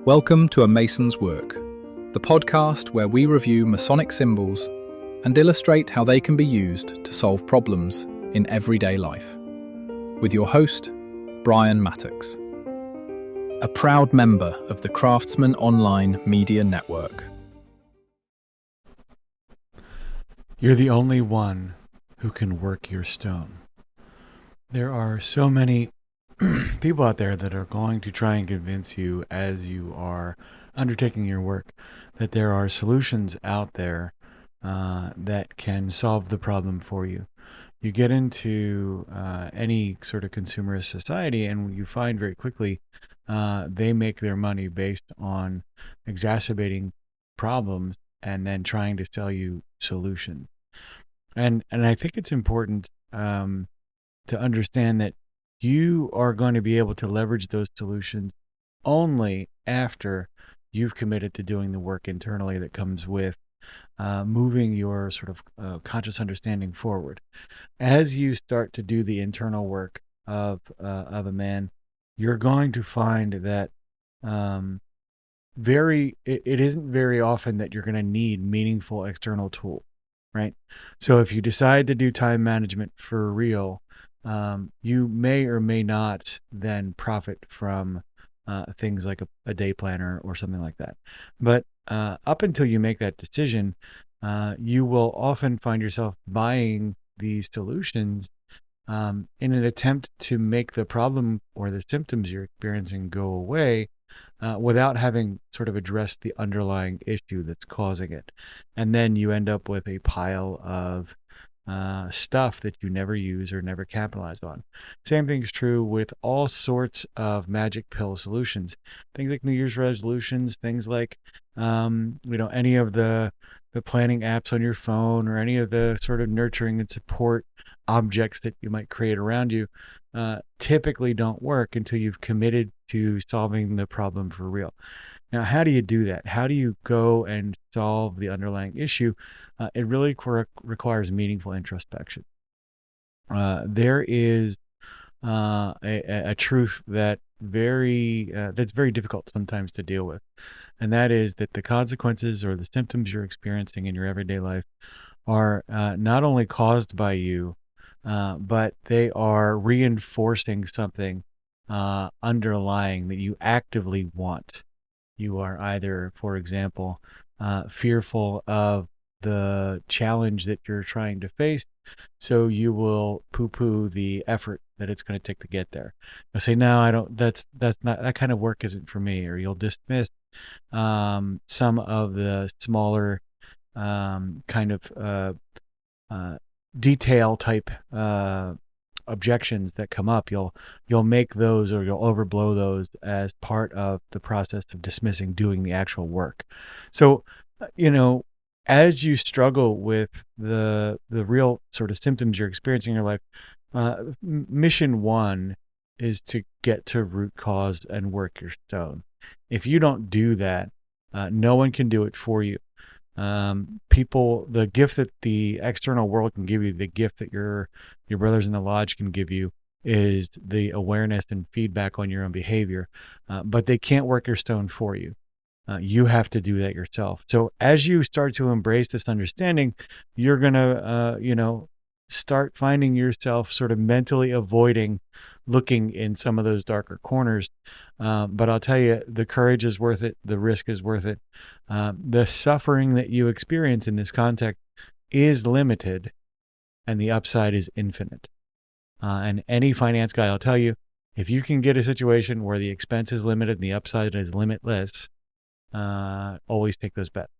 Welcome to A Mason's Work, the podcast where we review Masonic symbols and illustrate how they can be used to solve problems in everyday life. With your host, Brian Mattox, a proud member of the Craftsman Online Media Network. You're the only one who can work your stone. There are so many people out there that are going to try and convince you as you are undertaking your work that there are solutions out there that can solve the problem for you. You get into any sort of consumerist society and you find very quickly they make their money based on exacerbating problems and then trying to sell you solutions. And I think it's important to understand that you are going to be able to leverage those solutions only after you've committed to doing the work internally that comes with moving your sort of conscious understanding forward. As you start to do the internal work of a man, you're going to find that it isn't very often that you're going to need meaningful external tools, right? So if you decide to do time management for real, you may or may not then profit from things like a day planner or something like that. But up until you make that decision, you will often find yourself buying these solutions in an attempt to make the problem or the symptoms you're experiencing go away without having sort of addressed the underlying issue that's causing it. And then you end up with a pile of stuff that you never use or never capitalize on. Same thing is true with all sorts of magic pill solutions. Things like New Year's resolutions, things like any of the planning apps on your phone or any of the sort of nurturing and support objects that you might create around you typically don't work until you've committed to solving the problem for real. Now, how do you do that? How do you go and solve the underlying issue? It really requires meaningful introspection. There is a truth that's very difficult sometimes to deal with, and that is that the consequences or the symptoms you're experiencing in your everyday life are not only caused by you, but they are reinforcing something underlying that you actively want. You are either, for example, fearful of the challenge that you're trying to face, so you will poo-poo the effort that it's going to take to get there. You'll say, "No, I don't. That's not that kind of work isn't for me," or you'll dismiss some of the smaller kind of detail type objections that come up. You'll make those or you'll overblow those as part of the process of dismissing doing the actual work. So, as you struggle with the real sort of symptoms you're experiencing in your life, mission one is to get to root cause and work your stone. If you don't do that, no one can do it for you. The gift that the external world can give you, the gift that your brothers in the lodge can give you, is the awareness and feedback on your own behavior, but they can't work your stone for you. You have to do that yourself. So as you start to embrace this understanding, you're gonna start finding yourself sort of mentally avoiding looking in some of those darker corners. But I'll tell you, the courage is worth it. The risk is worth it. The suffering that you experience in this context is limited and the upside is infinite. And any finance guy will tell you, if you can get a situation where the expense is limited and the upside is limitless, always take those bets.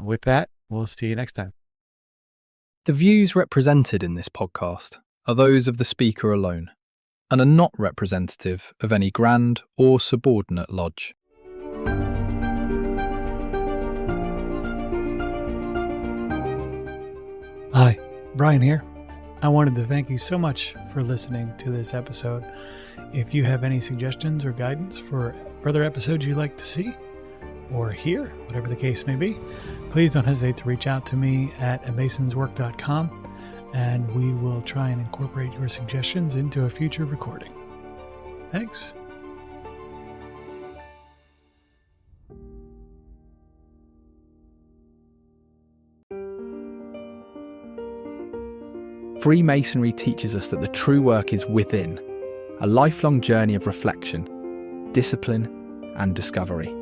With that, we'll see you next time. The views represented in this podcast are those of the speaker alone and are not representative of any grand or subordinate lodge. Hi, Brian here. I wanted to thank you so much for listening to this episode. If you have any suggestions or guidance for further episodes you'd like to see or hear, whatever the case may be, please don't hesitate to reach out to me at amasonswork.com, and we will try and incorporate your suggestions into a future recording. Thanks. Freemasonry teaches us that the true work is within, a lifelong journey of reflection, discipline, and discovery.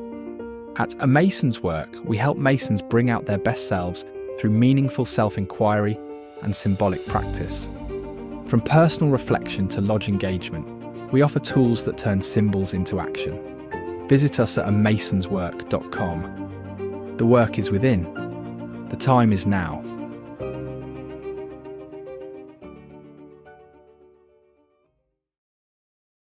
At A Mason's Work, we help Masons bring out their best selves through meaningful self-inquiry and symbolic practice. From personal reflection to lodge engagement, we offer tools that turn symbols into action. Visit us at amasonswork.com. The work is within. The time is now.